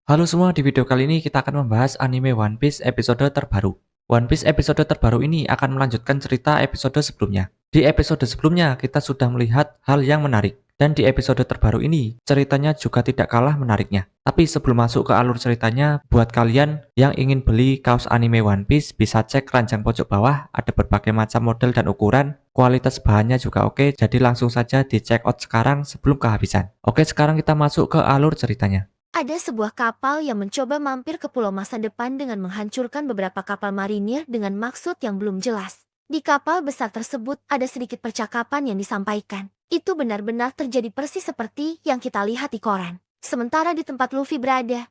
Halo semua, di video kali ini kita akan membahas anime One Piece episode terbaru. One Piece episode terbaru ini akan melanjutkan cerita episode sebelumnya. Di episode sebelumnya kita sudah melihat hal yang menarik. Dan di episode terbaru ini, ceritanya juga tidak kalah menariknya. Tapi sebelum masuk ke alur ceritanya, buat kalian yang ingin beli kaos anime One Piece, bisa cek keranjang pojok bawah, ada berbagai macam model dan ukuran. Kualitas bahannya juga oke, jadi langsung saja di check out sekarang sebelum kehabisan. Oke, sekarang kita masuk ke alur ceritanya. Ada sebuah kapal yang mencoba mampir ke pulau masa depan dengan menghancurkan beberapa kapal marinir dengan maksud yang belum jelas. Di kapal besar tersebut ada sedikit percakapan yang disampaikan. Itu benar-benar terjadi persis seperti yang kita lihat di koran. Sementara di tempat Luffy berada,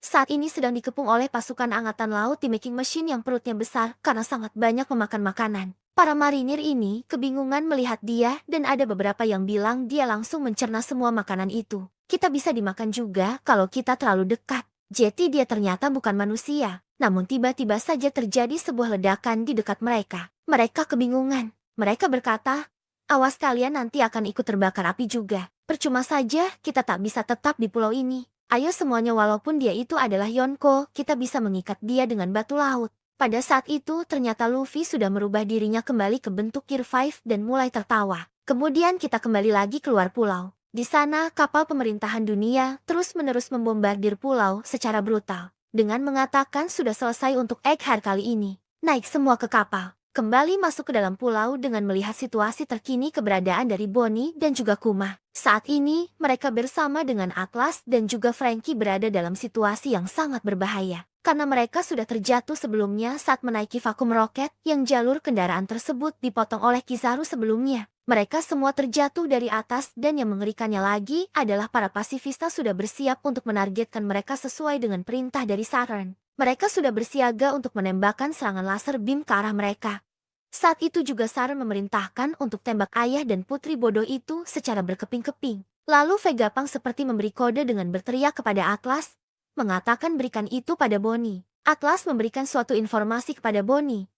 saat ini sedang dikepung oleh pasukan angkatan laut di making machine yang perutnya besar karena sangat banyak memakan makanan. Para marinir ini kebingungan melihat dia dan ada beberapa yang bilang dia langsung mencerna semua makanan itu. Kita bisa dimakan juga kalau kita terlalu dekat. Jadi dia ternyata bukan manusia. Namun tiba-tiba saja terjadi sebuah ledakan di dekat mereka. Mereka kebingungan. Mereka berkata, "Awas kalian nanti akan ikut terbakar api juga. Percuma saja kita tak bisa tetap di pulau ini. Ayo semuanya walaupun dia itu adalah Yonko, kita bisa mengikat dia dengan batu laut." Pada saat itu ternyata Luffy sudah merubah dirinya kembali ke bentuk Gear 5 dan mulai tertawa. Kemudian kita kembali lagi keluar pulau. Di sana kapal pemerintahan dunia terus-menerus membombardir pulau secara brutal. Dengan mengatakan sudah selesai untuk Egghead kali ini. Naik semua ke kapal. Kembali masuk ke dalam pulau dengan melihat situasi terkini keberadaan dari Bonnie dan juga Kuma. Saat ini, mereka bersama dengan Atlas dan juga Franky berada dalam situasi yang sangat berbahaya. Karena mereka sudah terjatuh sebelumnya saat menaiki vakum roket yang jalur kendaraan tersebut dipotong oleh Kizaru sebelumnya. Mereka semua terjatuh dari atas dan yang mengerikannya lagi adalah para pasifista sudah bersiap untuk menargetkan mereka sesuai dengan perintah dari Saturn. Mereka sudah bersiaga untuk menembakkan serangan laser beam ke arah mereka. Saat itu juga Saturn memerintahkan untuk tembak ayah dan putri bodoh itu secara berkeping-keping. Lalu Vegapunk seperti memberi kode dengan berteriak kepada Atlas, mengatakan berikan itu pada Bonnie. Atlas memberikan suatu informasi kepada Bonnie.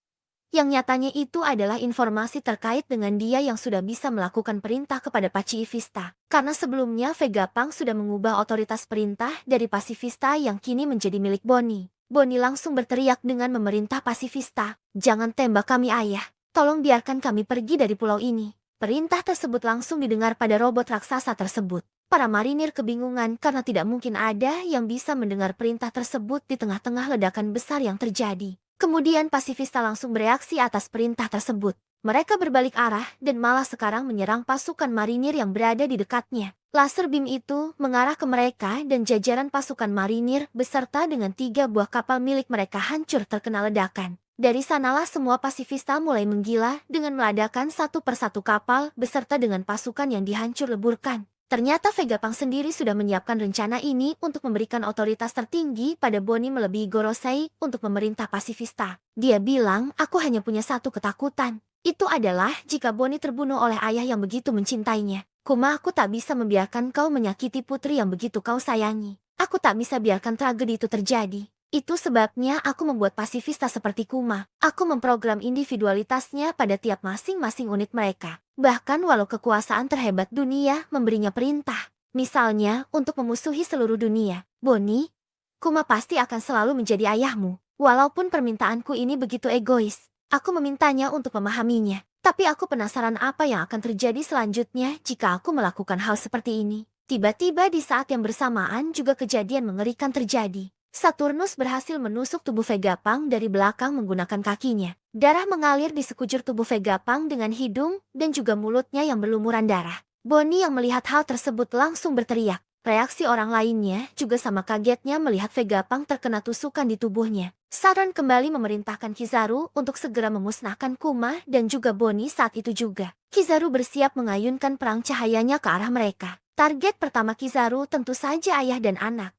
Yang nyatanya itu adalah informasi terkait dengan dia yang sudah bisa melakukan perintah kepada Pacifista. Karena sebelumnya Vegapunk sudah mengubah otoritas perintah dari Pacifista yang kini menjadi milik Bonnie. Bonnie langsung berteriak dengan memerintah Pacifista, "Jangan tembak kami ayah, tolong biarkan kami pergi dari pulau ini." Perintah tersebut langsung didengar pada robot raksasa tersebut. Para marinir kebingungan karena tidak mungkin ada yang bisa mendengar perintah tersebut di tengah-tengah ledakan besar yang terjadi. Kemudian pasifista langsung bereaksi atas perintah tersebut. Mereka berbalik arah dan malah sekarang menyerang pasukan marinir yang berada di dekatnya. Laser beam itu mengarah ke mereka dan jajaran pasukan marinir beserta dengan 3 buah kapal milik mereka hancur terkena ledakan. Dari sanalah semua pasifista mulai menggila dengan meledakkan satu persatu kapal beserta dengan pasukan yang dihancur leburkan. Ternyata Vegapunk sendiri sudah menyiapkan rencana ini untuk memberikan otoritas tertinggi pada Bonnie melebihi Gorosei untuk memerintah pasifista. Dia bilang, "Aku hanya punya satu ketakutan. Itu adalah jika Bonnie terbunuh oleh ayah yang begitu mencintainya. Kuma, aku tak bisa membiarkan kau menyakiti putri yang begitu kau sayangi. Aku tak bisa biarkan tragedi itu terjadi. Itu sebabnya aku membuat pasifista seperti Kuma. Aku memprogram individualitasnya pada tiap masing-masing unit mereka. Bahkan walau kekuasaan terhebat dunia memberinya perintah. Misalnya untuk memusuhi seluruh dunia. Bonnie, Kuma pasti akan selalu menjadi ayahmu. Walaupun permintaanku ini begitu egois. Aku memintanya untuk memahaminya. Tapi aku penasaran apa yang akan terjadi selanjutnya jika aku melakukan hal seperti ini." Tiba-tiba di saat yang bersamaan juga kejadian mengerikan terjadi. Saturnus berhasil menusuk tubuh Vegapunk dari belakang menggunakan kakinya. Darah mengalir di sekujur tubuh Vegapunk dengan hidung dan juga mulutnya yang berlumuran darah. Bonnie yang melihat hal tersebut langsung berteriak. Reaksi orang lainnya juga sama kagetnya melihat Vegapunk terkena tusukan di tubuhnya. Saturn kembali memerintahkan Kizaru untuk segera memusnahkan Kuma dan juga Bonnie saat itu juga. Kizaru bersiap mengayunkan perang cahayanya ke arah mereka. Target pertama Kizaru tentu saja ayah dan anak,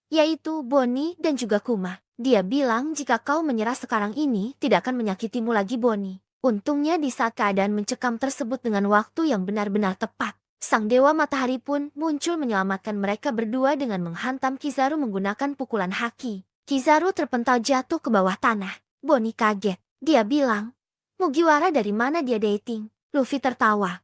yaitu Bonnie dan juga Kuma. Dia bilang jika kau menyerah sekarang ini tidak akan menyakitimu lagi Bonnie. Untungnya di saat keadaan mencekam tersebut dengan waktu yang benar-benar tepat, Sang Dewa Matahari pun muncul menyelamatkan mereka berdua dengan menghantam Kizaru menggunakan pukulan haki. Kizaru terpental jatuh ke bawah tanah. Bonnie kaget. Dia bilang, "Mugiwara dari mana dia dating?" Luffy tertawa.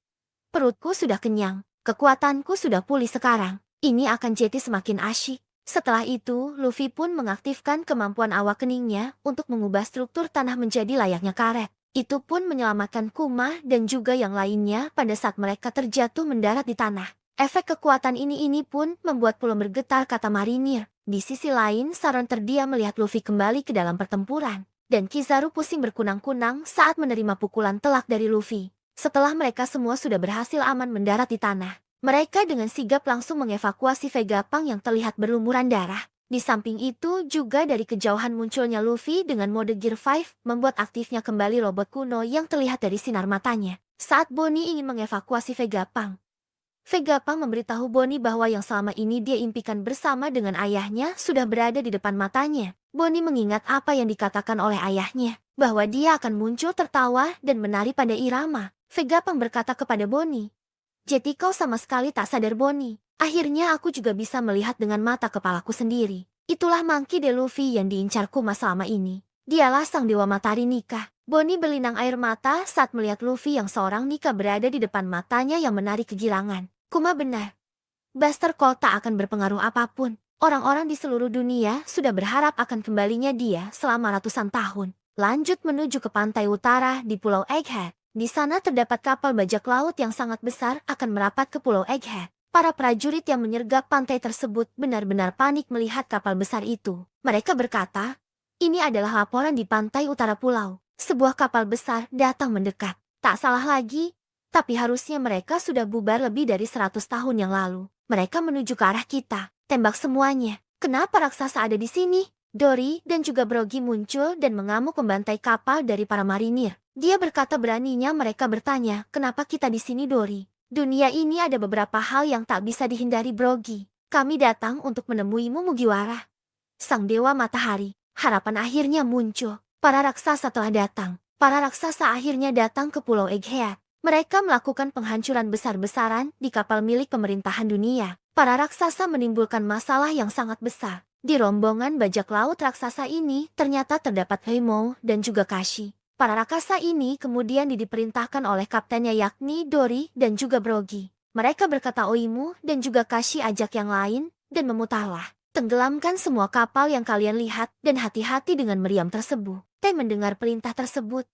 "Perutku sudah kenyang. Kekuatanku sudah pulih sekarang. Ini akan jadi semakin asyik." Setelah itu, Luffy pun mengaktifkan kemampuan awak keningnya untuk mengubah struktur tanah menjadi layaknya karet. Itu pun menyelamatkan Kuma dan juga yang lainnya pada saat mereka terjatuh mendarat di tanah. Efek kekuatan ini pun membuat pulau bergetar, kata marinir. Di sisi lain, Saron terdiam melihat Luffy kembali ke dalam pertempuran. Dan Kizaru pusing berkunang-kunang saat menerima pukulan telak dari Luffy. Setelah mereka semua sudah berhasil aman mendarat di tanah, mereka dengan sigap langsung mengevakuasi Vegapunk yang terlihat berlumuran darah. Di samping itu juga dari kejauhan munculnya Luffy dengan mode Gear 5 membuat aktifnya kembali robot kuno yang terlihat dari sinar matanya. Saat Bonnie ingin mengevakuasi Vegapunk, Vegapunk memberitahu Bonnie bahwa yang selama ini dia impikan bersama dengan ayahnya sudah berada di depan matanya. Bonnie mengingat apa yang dikatakan oleh ayahnya, bahwa dia akan muncul tertawa dan menari pada irama. Vegapunk berkata kepada Bonnie, "Jadi kau sama sekali tak sadar, Bonnie. Akhirnya aku juga bisa melihat dengan mata kepalaku sendiri. Itulah Monkey D. Luffy yang diincar Kuma selama ini. Dialah sang dewa matahari Nika." Bonnie berlinang air mata saat melihat Luffy yang seorang Nika berada di depan matanya yang menari kegirangan. Kuma benar. Buster Call tak akan berpengaruh apapun. Orang-orang di seluruh dunia sudah berharap akan kembalinya dia selama ratusan tahun. Lanjut menuju ke pantai utara di Pulau Egghead. Di sana terdapat kapal bajak laut yang sangat besar akan merapat ke Pulau Egghead. Para prajurit yang menyergap pantai tersebut benar-benar panik melihat kapal besar itu. Mereka berkata, "Ini adalah laporan di pantai utara pulau. Sebuah kapal besar datang mendekat." Tak salah lagi, tapi harusnya mereka sudah bubar lebih dari 100 tahun yang lalu. Mereka menuju ke arah kita. Tembak semuanya. Kenapa raksasa ada di sini? Dory dan juga Brogy muncul dan mengamuk membantai kapal dari para marinir. Dia berkata beraninya mereka bertanya, "Kenapa kita di sini, Dory? Dunia ini ada beberapa hal yang tak bisa dihindari, Brogy. Kami datang untuk menemuimu, Mugiwara." Sang dewa matahari. Harapan akhirnya muncul. Para raksasa telah datang. Para raksasa akhirnya datang ke Pulau Egghead. Mereka melakukan penghancuran besar-besaran di kapal milik pemerintahan dunia. Para raksasa menimbulkan masalah yang sangat besar. Di rombongan bajak laut raksasa ini ternyata terdapat Heimou dan juga Kashi. Para raksasa ini kemudian diperintahkan oleh kaptennya yakni Dory dan juga Brogy. Mereka berkata, "Oimu dan juga Kashi ajak yang lain dan memutarlah. Tenggelamkan semua kapal yang kalian lihat dan hati-hati dengan meriam tersebut." Teh mendengar perintah tersebut.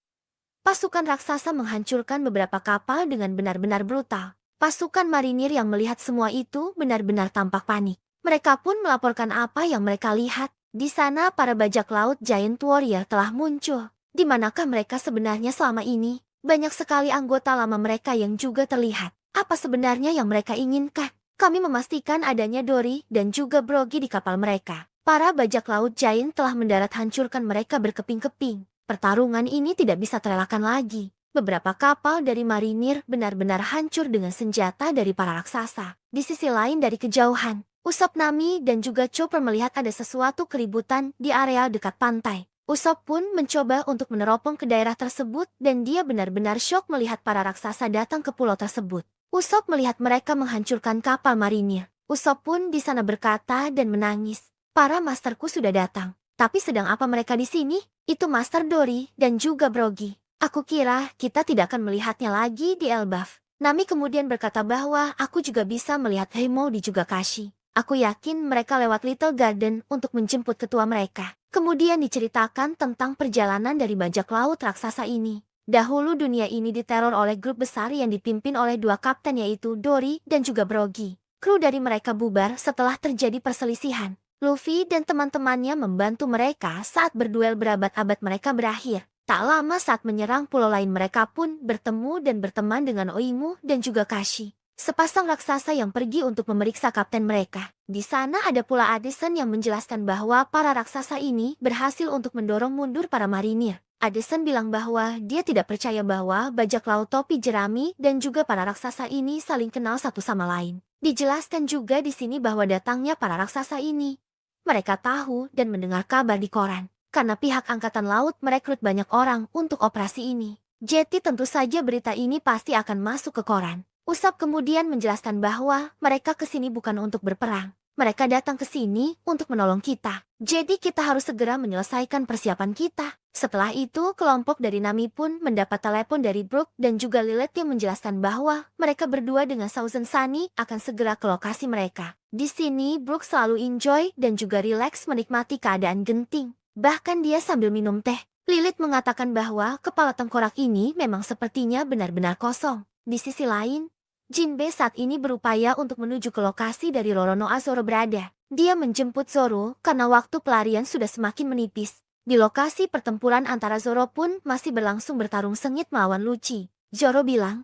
Pasukan raksasa menghancurkan beberapa kapal dengan benar-benar brutal. Pasukan marinir yang melihat semua itu benar-benar tampak panik. Mereka pun melaporkan apa yang mereka lihat. Di sana para bajak laut Giant Warrior telah muncul. Di manakah mereka sebenarnya selama ini? Banyak sekali anggota lama mereka yang juga terlihat. Apa sebenarnya yang mereka inginkan? Kami memastikan adanya Dory dan juga Brogy di kapal mereka. Para bajak laut Giant telah mendarat, hancurkan mereka berkeping-keping. Pertarungan ini tidak bisa terelakkan lagi. Beberapa kapal dari marinir benar-benar hancur dengan senjata dari para raksasa. Di sisi lain dari kejauhan, Usopp, Nami dan juga Chopper melihat ada sesuatu keributan di area dekat pantai. Usopp pun mencoba untuk meneropong ke daerah tersebut dan dia benar-benar syok melihat para raksasa datang ke pulau tersebut. Usopp melihat mereka menghancurkan kapal marinir. Usopp pun di sana berkata dan menangis, "Para masterku sudah datang. Tapi sedang apa mereka di sini? Itu Master Dory dan juga Brogy. Aku kira kita tidak akan melihatnya lagi di Elbaf." Nami kemudian berkata bahwa aku juga bisa melihat Heimou di juga Kashi. Aku yakin mereka lewat Little Garden untuk menjemput ketua mereka. Kemudian diceritakan tentang perjalanan dari bajak laut raksasa ini. Dahulu dunia ini diteror oleh grup besar yang dipimpin oleh dua kapten yaitu Dory dan juga Brogy. Kru dari mereka bubar setelah terjadi perselisihan. Luffy dan teman-temannya membantu mereka saat berduel berabad-abad mereka berakhir. Tak lama saat menyerang pulau lain mereka pun bertemu dan berteman dengan Oimu dan juga Kashi. Sepasang raksasa yang pergi untuk memeriksa kapten mereka. Di sana ada pula Addison yang menjelaskan bahwa para raksasa ini berhasil untuk mendorong mundur para marinir. Addison bilang bahwa dia tidak percaya bahwa bajak laut topi jerami dan juga para raksasa ini saling kenal satu sama lain. Dijelaskan juga di sini bahwa datangnya para raksasa ini, mereka tahu dan mendengar kabar di koran. Karena pihak angkatan laut merekrut banyak orang untuk operasi ini. Jadi tentu saja berita ini pasti akan masuk ke koran. Usopp kemudian menjelaskan bahwa mereka kesini bukan untuk berperang. Mereka datang ke sini untuk menolong kita. Jadi kita harus segera menyelesaikan persiapan kita. Setelah itu, kelompok dari Nami pun mendapat telepon dari Brooke dan juga Lilith yang menjelaskan bahwa mereka berdua dengan Thousand Sunny akan segera ke lokasi mereka. Di sini, Brooke selalu enjoy dan juga rileks menikmati keadaan genting. Bahkan dia sambil minum teh. Lilith mengatakan bahwa kepala tengkorak ini memang sepertinya benar-benar kosong. Di sisi lain, Jinbe saat ini berupaya untuk menuju ke lokasi dari Roronoa Zoro berada. Dia menjemput Zoro karena waktu pelarian sudah semakin menipis. Di lokasi pertempuran antara Zoro pun masih berlangsung bertarung sengit melawan Lucci. Zoro bilang,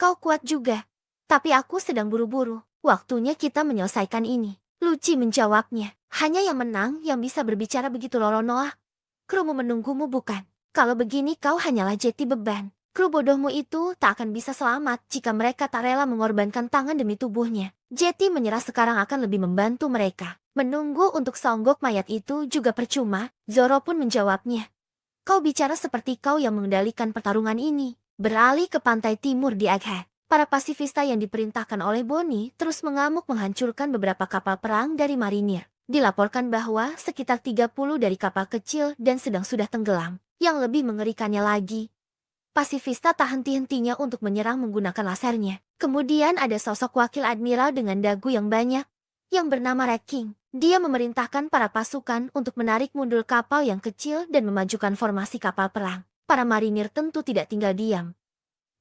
"Kau kuat juga, tapi aku sedang buru-buru. Waktunya kita menyelesaikan ini." Lucci menjawabnya, "Hanya yang menang yang bisa berbicara begitu Roronoa. Krumu menunggumu bukan? Kalau begini kau hanyalah jeti beban. Kru bodohmu itu tak akan bisa selamat jika mereka tak rela mengorbankan tangan demi tubuhnya. Jeti menyerah sekarang akan lebih membantu mereka. Menunggu untuk songgok mayat itu juga percuma." Zoro pun menjawabnya, "Kau bicara seperti kau yang mengendalikan pertarungan ini." Beralih ke pantai timur di Egghead, para pasifista yang diperintahkan oleh Bonnie terus mengamuk menghancurkan beberapa kapal perang dari marinir. Dilaporkan bahwa sekitar 30 dari kapal kecil dan sedang sudah tenggelam. Yang lebih mengerikannya lagi, pasifista tak henti-hentinya untuk menyerang menggunakan lasernya. Kemudian ada sosok wakil admiral dengan dagu yang banyak, yang bernama Red King. Dia memerintahkan para pasukan untuk menarik mundur kapal yang kecil dan memajukan formasi kapal perang. Para marinir tentu tidak tinggal diam.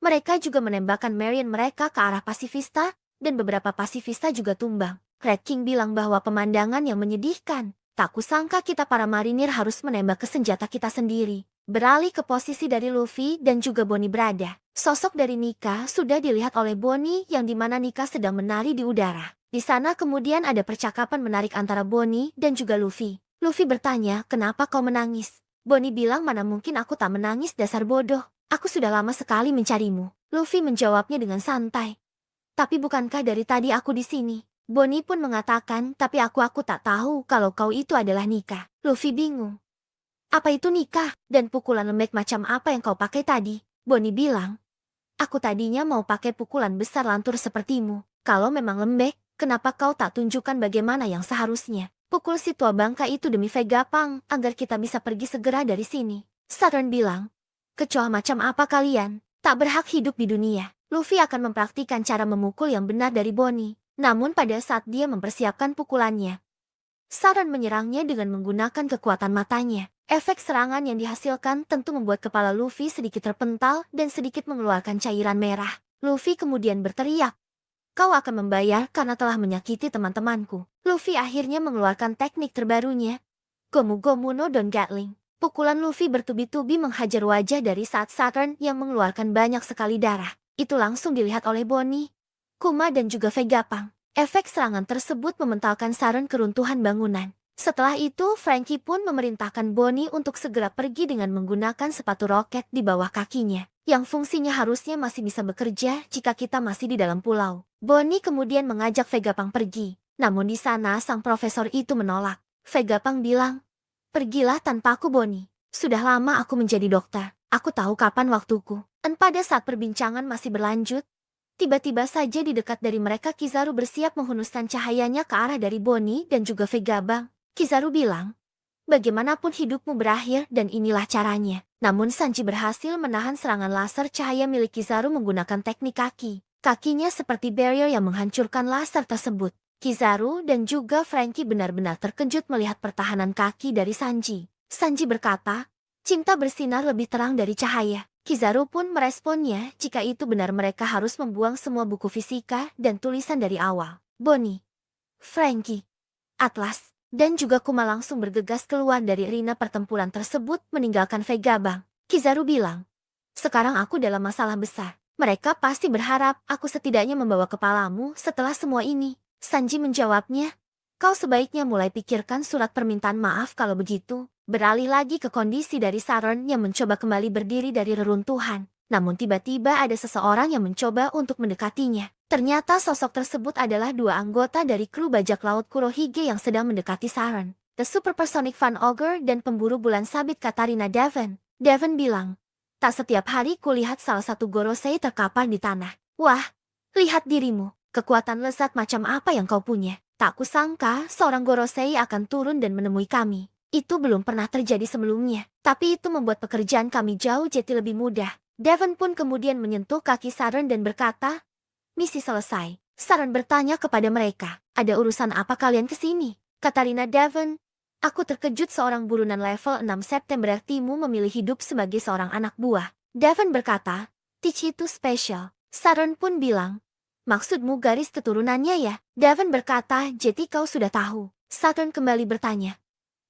Mereka juga menembakkan Marine mereka ke arah pasifista, dan beberapa pasifista juga tumbang. Red King bilang bahwa pemandangan yang menyedihkan. Tak kusangka kita para marinir harus menembak ke senjata kita sendiri. Beralih ke posisi dari Luffy dan juga Bonnie berada. Sosok dari Nika sudah dilihat oleh Bonnie yang dimana Nika sedang menari di udara. Di sana kemudian ada percakapan menarik antara Bonnie dan juga Luffy. Luffy bertanya, "Kenapa kau menangis?" Bonnie bilang, "Mana mungkin aku tak menangis, dasar bodoh. Aku sudah lama sekali mencarimu." Luffy menjawabnya dengan santai, "Tapi bukankah dari tadi aku di sini?" Bonnie pun mengatakan, "Tapi aku tak tahu kalau kau itu adalah Nika." Luffy bingung. "Apa itu Nika? Dan pukulan lembek macam apa yang kau pakai tadi?" Bonnie bilang, "Aku tadinya mau pakai pukulan besar lantur sepertimu. Kalau memang lembek, kenapa kau tak tunjukkan bagaimana yang seharusnya? Pukul si tua bangka itu demi Vegapunk agar kita bisa pergi segera dari sini." Saturn bilang, "Kecoa macam apa kalian? Tak berhak hidup di dunia." Luffy akan mempraktikkan cara memukul yang benar dari Bonnie. Namun pada saat dia mempersiapkan pukulannya, Saturn menyerangnya dengan menggunakan kekuatan matanya. Efek serangan yang dihasilkan tentu membuat kepala Luffy sedikit terpental dan sedikit mengeluarkan cairan merah. Luffy kemudian berteriak, "Kau akan membayar karena telah menyakiti teman-temanku." Luffy akhirnya mengeluarkan teknik terbarunya, Gomu Gomu no Don Gatling. Pukulan Luffy bertubi-tubi menghajar wajah dari saat Saturn yang mengeluarkan banyak sekali darah. Itu langsung dilihat oleh Bonnie, Kuma dan juga Vegapunk. Efek serangan tersebut mementalkan Saturn keruntuhan bangunan. Setelah itu, Franky pun memerintahkan Bonnie untuk segera pergi dengan menggunakan sepatu roket di bawah kakinya, yang fungsinya harusnya masih bisa bekerja jika kita masih di dalam pulau. Bonnie kemudian mengajak Vegapunk pergi, namun di sana sang profesor itu menolak. Vegapunk bilang, "Pergilah tanpa aku, Bonnie. Sudah lama aku menjadi dokter. Aku tahu kapan waktuku." Dan pada saat perbincangan masih berlanjut, tiba-tiba saja di dekat dari mereka Kizaru bersiap menghunuskan cahayanya ke arah dari Bonnie dan juga Vegapunk. Kizaru bilang, "Bagaimanapun hidupmu berakhir dan inilah caranya." Namun Sanji berhasil menahan serangan laser cahaya milik Kizaru menggunakan teknik kaki. Kakinya seperti barrier yang menghancurkan laser tersebut. Kizaru dan juga Franky benar-benar terkejut melihat pertahanan kaki dari Sanji. Sanji berkata, "Cinta bersinar lebih terang dari cahaya." Kizaru pun meresponnya jika itu benar mereka harus membuang semua buku fisika dan tulisan dari awal. Bonnie, Franky, Atlas, dan juga Kuma langsung bergegas keluar dari arena pertempuran tersebut meninggalkan Vegapunk. Kizaru bilang, "Sekarang aku dalam masalah besar. Mereka pasti berharap aku setidaknya membawa kepalamu setelah semua ini." Sanji menjawabnya, "Kau sebaiknya mulai pikirkan surat permintaan maaf kalau begitu." Beralih lagi ke kondisi dari Saturn yang mencoba kembali berdiri dari reruntuhan. Namun tiba-tiba ada seseorang yang mencoba untuk mendekatinya. Ternyata sosok tersebut adalah dua anggota dari kru bajak laut Kurohige yang sedang mendekati Saturn. The Supersonic Van Ogre dan pemburu bulan sabit Katarina Devon. Devon bilang, "Tak setiap hari kulihat salah satu Gorosei terkapar di tanah. Wah, lihat dirimu. Kekuatan lezat macam apa yang kau punya?" Tak kusangka seorang Gorosei akan turun dan menemui kami. Itu belum pernah terjadi sebelumnya. Tapi itu membuat pekerjaan kami jauh jadi lebih mudah. Devon pun kemudian menyentuh kaki Sharon dan berkata, "Misi selesai." Sharon bertanya kepada mereka, "Ada urusan apa kalian ke sini?" Katarina Devon, "Aku terkejut seorang burunan level 6 September Timu memilih hidup sebagai seorang anak buah." Devon berkata, "Teach itu spesial." Sharon pun bilang, "Maksudmu garis keturunannya ya?" Devon berkata, "Jadi kau sudah tahu." Sharon kembali bertanya,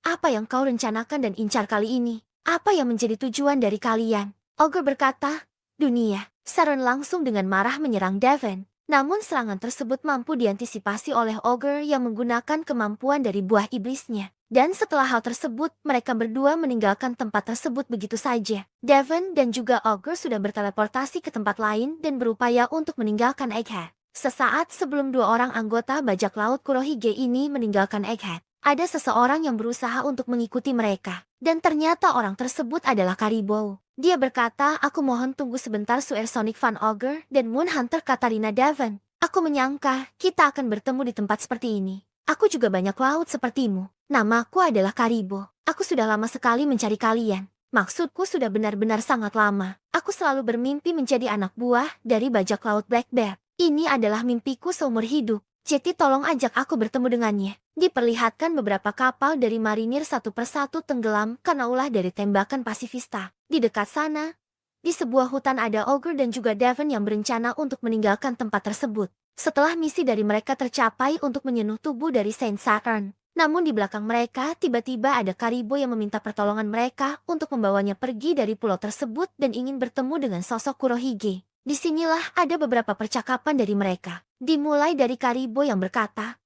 "Apa yang kau rencanakan dan incar kali ini? Apa yang menjadi tujuan dari kalian?" Ogre berkata, "Dunia." Sharon langsung dengan marah menyerang Devon. Namun serangan tersebut mampu diantisipasi oleh Ogre yang menggunakan kemampuan dari buah iblisnya. Dan setelah hal tersebut, mereka berdua meninggalkan tempat tersebut begitu saja. Devon dan juga Ogre sudah berteleportasi ke tempat lain dan berupaya untuk meninggalkan Egghead. Sesaat sebelum dua orang anggota bajak laut Kurohige ini meninggalkan Egghead, ada seseorang yang berusaha untuk mengikuti mereka. Dan ternyata orang tersebut adalah Karibou. Dia berkata, "Aku mohon tunggu sebentar Suer Sonic Van Ogre dan Moon Hunter Katarina Devon. Aku menyangka kita akan bertemu di tempat seperti ini. Aku juga banyak laut sepertimu. Namaku adalah Karibou. Aku sudah lama sekali mencari kalian. Maksudku sudah benar-benar sangat lama. Aku selalu bermimpi menjadi anak buah dari bajak laut Black Bear. Ini adalah mimpiku seumur hidup. Jadi tolong ajak aku bertemu dengannya." Diperlihatkan beberapa kapal dari marinir satu persatu tenggelam karena ulah dari tembakan pasifista. Di dekat sana, di sebuah hutan ada Ogre dan juga Devon yang berencana untuk meninggalkan tempat tersebut. Setelah misi dari mereka tercapai untuk menyenuh tubuh dari Saint Saturn. Namun di belakang mereka tiba-tiba ada Karibou yang meminta pertolongan mereka untuk membawanya pergi dari pulau tersebut dan ingin bertemu dengan sosok Kurohige. Disinilah ada beberapa percakapan dari mereka. Dimulai dari Karibou yang berkata,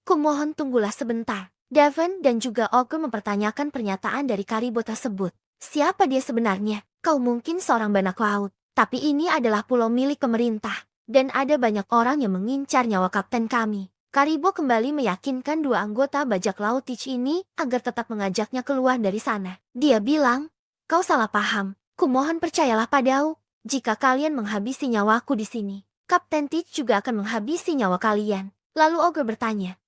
"Kumohon tunggulah sebentar." Devon dan juga Ogre mempertanyakan pernyataan dari Karibou tersebut. "Siapa dia sebenarnya? Kau mungkin seorang banak laut. Tapi ini adalah pulau milik pemerintah. Dan ada banyak orang yang mengincar nyawa kapten kami." Karibou kembali meyakinkan dua anggota bajak laut Teach ini agar tetap mengajaknya keluar dari sana. Dia bilang, "Kau salah paham. Kumohon percayalah padaku. Jika kalian menghabisi nyawaku di sini, Kapten Teach juga akan menghabisi nyawa kalian." Lalu Ogre bertanya,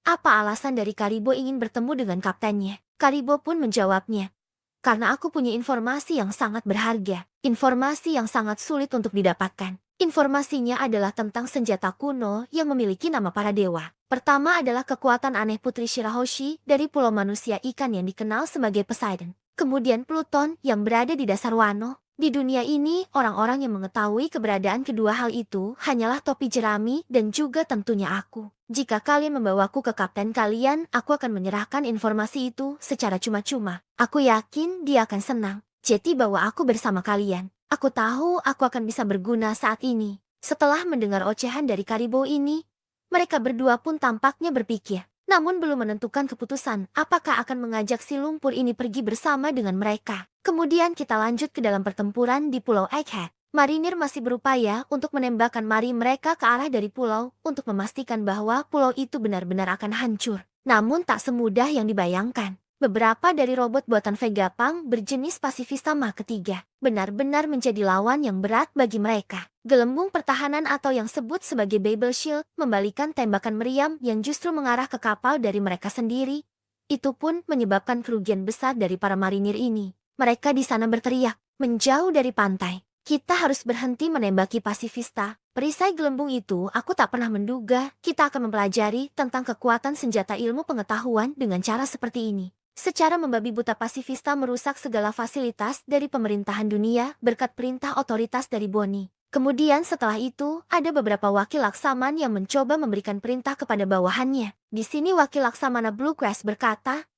apa alasan dari Karibou ingin bertemu dengan kaptennya? Karibou pun menjawabnya, "Karena aku punya informasi yang sangat berharga. Informasi yang sangat sulit untuk didapatkan. Informasinya adalah tentang senjata kuno yang memiliki nama para dewa. Pertama adalah kekuatan aneh Putri Shirahoshi dari Pulau Manusia Ikan yang dikenal sebagai Poseidon. Kemudian Pluton yang berada di dasar Wano. Di dunia ini, orang-orang yang mengetahui keberadaan kedua hal itu hanyalah topi jerami dan juga tentunya aku. Jika kalian membawaku ke kapten kalian, aku akan menyerahkan informasi itu secara cuma-cuma. Aku yakin dia akan senang. Jadi bawa aku bersama kalian. Aku tahu aku akan bisa berguna saat ini." Setelah mendengar ocehan dari Karibou ini, mereka berdua pun tampaknya berpikir, namun belum menentukan keputusan apakah akan mengajak si lumpur ini pergi bersama dengan mereka. Kemudian kita lanjut ke dalam pertempuran di Pulau Egghead. Marinir masih berupaya untuk menembakkan mari mereka ke arah dari pulau untuk memastikan bahwa pulau itu benar-benar akan hancur. Namun tak semudah yang dibayangkan. Beberapa dari robot buatan Vegapunk berjenis pasifista Mach ketiga benar-benar menjadi lawan yang berat bagi mereka. Gelembung pertahanan atau yang sebut sebagai Babel Shield membalikan tembakan meriam yang justru mengarah ke kapal dari mereka sendiri. Itu pun menyebabkan kerugian besar dari para marinir ini. Mereka di sana berteriak, "Menjauh dari pantai. Kita harus berhenti menembaki pasifista." Perisai gelembung itu, aku tak pernah menduga kita akan mempelajari tentang kekuatan senjata ilmu pengetahuan dengan cara seperti ini. Secara membabi buta pasifista merusak segala fasilitas dari pemerintahan dunia berkat perintah otoritas dari Boni. Kemudian setelah itu, ada beberapa wakil laksaman yang mencoba memberikan perintah kepada bawahannya. Di sini wakil laksamana Bluegrass berkata,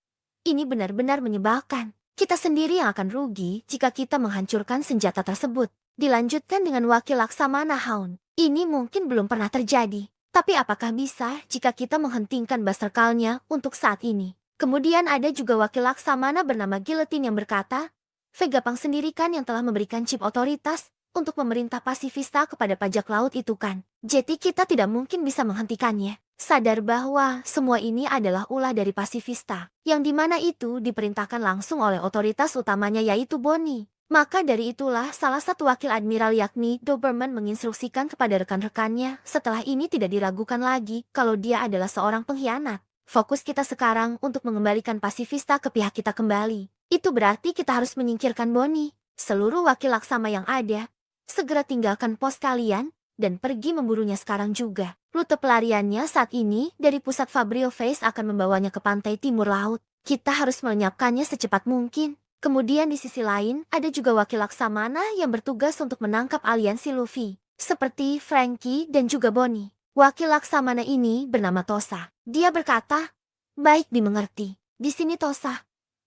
"Ini benar-benar menyebalkan. Kita sendiri yang akan rugi jika kita menghancurkan senjata tersebut." Dilanjutkan dengan wakil laksamana Hound. "Ini mungkin belum pernah terjadi. Tapi apakah bisa jika kita menghentikan Basterkalnya untuk saat ini?" Kemudian ada juga wakil laksamana bernama Guillotine yang berkata, "Vegapunk sendiri kan yang telah memberikan chip otoritas untuk memerintah pasifista kepada pajak laut itu kan. Jadi kita tidak mungkin bisa menghentikannya." Sadar bahwa semua ini adalah ulah dari pasifista, yang dimana itu diperintahkan langsung oleh otoritas utamanya yaitu Boni. Maka dari itulah salah satu wakil admiral yakni Doberman menginstruksikan kepada rekan-rekannya setelah ini tidak diragukan lagi kalau dia adalah seorang pengkhianat. Fokus kita sekarang untuk mengembalikan pasifista ke pihak kita kembali. Itu berarti kita harus menyingkirkan Bonnie. Seluruh wakil laksama yang ada, segera tinggalkan pos kalian dan pergi memburunya sekarang juga. Rute pelariannya saat ini dari pusat Fabrio Face akan membawanya ke pantai timur laut. Kita harus melenyapkannya secepat mungkin. Kemudian di sisi lain, ada juga wakil laksamana yang bertugas untuk menangkap aliansi Luffy, seperti Frankie dan juga Bonnie. Wakil laksamana ini bernama Tosa. Dia berkata, "Baik dimengerti. Di sini Tosa.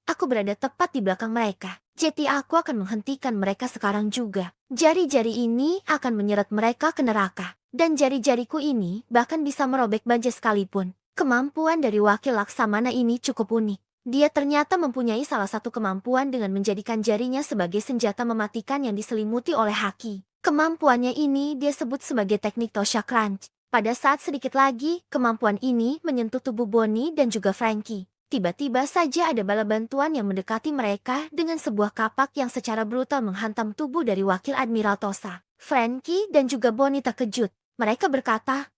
Aku berada tepat di belakang mereka. Jadi aku akan menghentikan mereka sekarang juga. Jari-jari ini akan menyeret mereka ke neraka. Dan jari-jariku ini bahkan bisa merobek baja sekalipun." Kemampuan dari wakil laksamana ini cukup unik. Dia ternyata mempunyai salah satu kemampuan dengan menjadikan jarinya sebagai senjata mematikan yang diselimuti oleh haki. Kemampuannya ini dia sebut sebagai teknik Tosha Crunch. Pada saat sedikit lagi, kemampuan ini menyentuh tubuh Bonnie dan juga Frankie. Tiba-tiba saja ada bala bantuan yang mendekati mereka dengan sebuah kapak yang secara brutal menghantam tubuh dari wakil Admiral Tosa. Frankie dan juga Bonnie terkejut. Mereka berkata,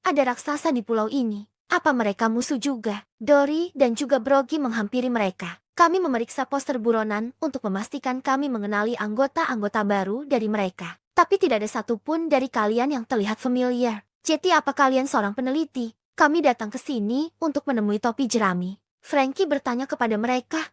"Ada raksasa di pulau ini. Apa mereka musuh juga?" Dory dan juga Brogy menghampiri mereka. "Kami memeriksa poster buronan untuk memastikan kami mengenali anggota-anggota baru dari mereka. Tapi tidak ada satupun dari kalian yang terlihat familiar. Jadi apa kalian seorang peneliti? Kami datang ke sini untuk menemui topi jerami." Frankie bertanya kepada mereka,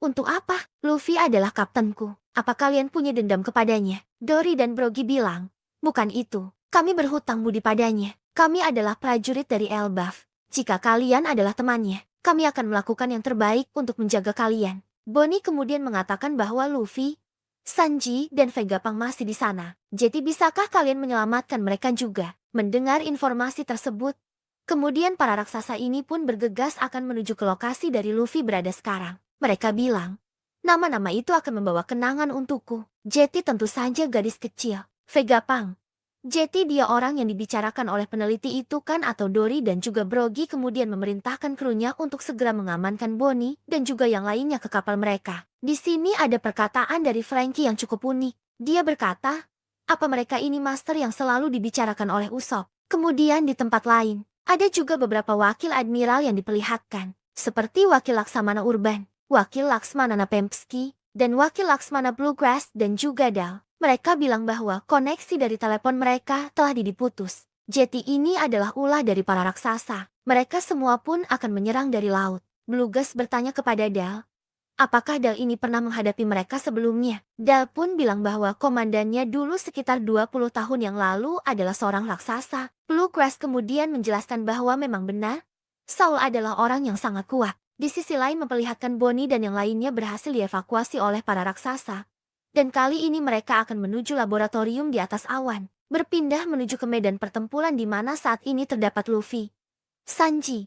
"Untuk apa? Luffy adalah kaptenku. Apa kalian punya dendam kepadanya?" Dory dan Brogy bilang, "Bukan itu. Kami berhutang budi padanya. Kami adalah prajurit dari Elbaf. Jika kalian adalah temannya, kami akan melakukan yang terbaik untuk menjaga kalian." Bonnie kemudian mengatakan bahwa Luffy, Sanji, dan Vegapunk masih di sana. "Jadi bisakah kalian menyelamatkan mereka juga?" Mendengar informasi tersebut, kemudian para raksasa ini pun bergegas akan menuju ke lokasi dari Luffy berada sekarang. Mereka bilang, "Nama-nama itu akan membawa kenangan untukku." Jetty tentu saja gadis kecil. Vegapunk, "Jetty dia orang yang dibicarakan oleh peneliti itu kan?" Atau Dory dan juga Brogy kemudian memerintahkan krunya untuk segera mengamankan Bonnie dan juga yang lainnya ke kapal mereka. Di sini ada perkataan dari Frankie yang cukup unik. Dia berkata, "Apa mereka ini master yang selalu dibicarakan oleh Usopp?" Kemudian di tempat lain, ada juga beberapa wakil admiral yang diperlihatkan, seperti wakil Laksamana Urban, wakil Laksmana Pempsky, dan wakil Laksmana Bluegrass dan juga Dal. Mereka bilang bahwa koneksi dari telepon mereka telah diputus. Jetty ini adalah ulah dari para raksasa. Mereka semua pun akan menyerang dari laut. Bluegrass bertanya kepada Dal, apakah Dal ini pernah menghadapi mereka sebelumnya? Dal pun bilang bahwa komandannya dulu sekitar 20 tahun yang lalu adalah seorang raksasa. Bluegrass kemudian menjelaskan bahwa memang benar, Saul adalah orang yang sangat kuat. Di sisi lain memperlihatkan Bonnie dan yang lainnya berhasil dievakuasi oleh para raksasa. Dan kali ini mereka akan menuju laboratorium di atas awan, berpindah menuju ke medan pertempuran di mana saat ini terdapat Luffy, Sanji,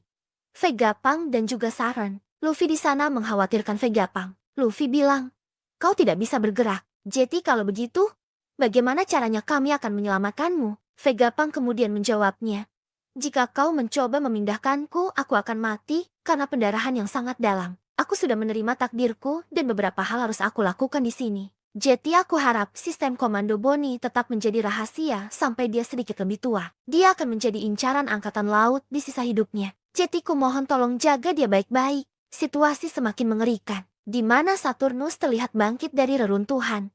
Vegapunk dan juga Saran. Luffy di sana mengkhawatirkan Vegapunk. Luffy bilang, "Kau tidak bisa bergerak. Jadi kalau begitu, bagaimana caranya kami akan menyelamatkanmu?" Vegapunk kemudian menjawabnya, "Jika kau mencoba memindahkanku, aku akan mati karena pendarahan yang sangat dalam. Aku sudah menerima takdirku dan beberapa hal harus aku lakukan di sini. Jadi aku harap sistem komando Bonnie tetap menjadi rahasia sampai dia sedikit lebih tua. Dia akan menjadi incaran angkatan laut di sisa hidupnya. Jadi kumohon tolong jaga dia baik-baik." Situasi semakin mengerikan, di mana Saturnus terlihat bangkit dari reruntuhan.